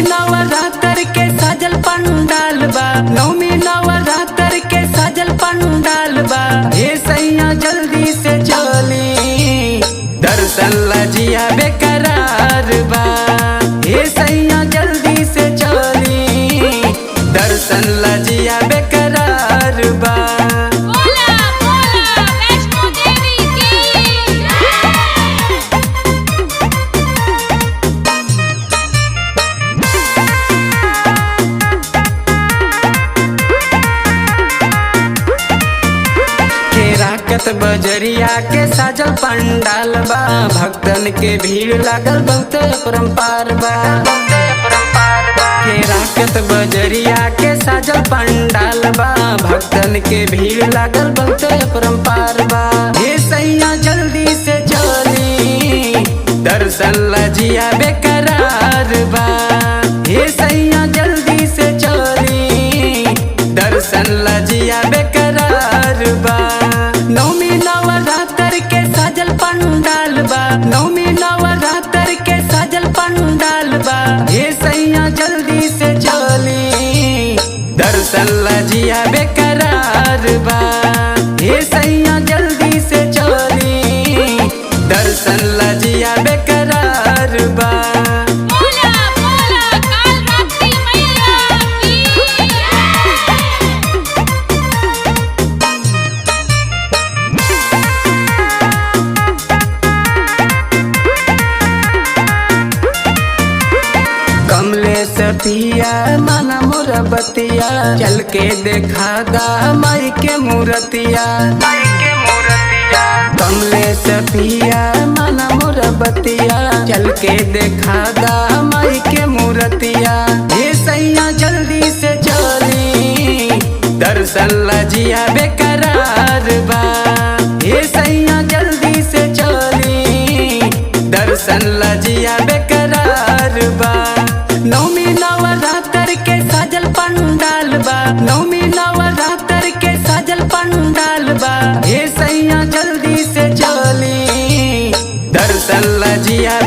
नवरात्र के साजल पंडाल बा, नवमी नवरात्र के साजल पंडाल बा। हे सैया जल्दी से चली, दर्शन लजिया बेकरार बा। हे सैया जल्दी से चली, दर्शन लजिया बेकरार बा। राकत बजरिया के साजल पंडाल बा, भक्तन के भीड़ लागल बहुत अपरंपार बा। के राकत बजरिया के साजल पंडाल बा, भक्तन के भीड़ लागल बहुत अपरंपार बा। हे सैया जल्दी से चली, दर्शन लजिया बेकरार बा। हे सैया जल्दी से चली, दर्शन लजिया बेकरार बा। नवमी नवरात्र के साजल पंडाल बा, नवमी नवरात्र के साजल पंडाल बा। हे सैया जल्दी से चली, दर्शन लजिया बेकरार बा। हे सैया जल्दी से चली, दर्शन लजिया बेकरार बा। कमलेश पिया माना मोर बतिया, चल के देखा गा माई के मूर्तिया। कमलेश पिया माना मोर बतिया, चल के देखा गा माई के मूर्तिया। हे सैया जल्दी से चली, दर्शन लजिया बेकरार बा। हे सैया जल्दी से चली, दर्शन लजिया बेकरार बा। नवमी नवरात्र के साजल पंडाल बा, नवमी नवरात्र के साजल पंडाल बा। हे सैया जल्दी से चली, दर्शन लजिया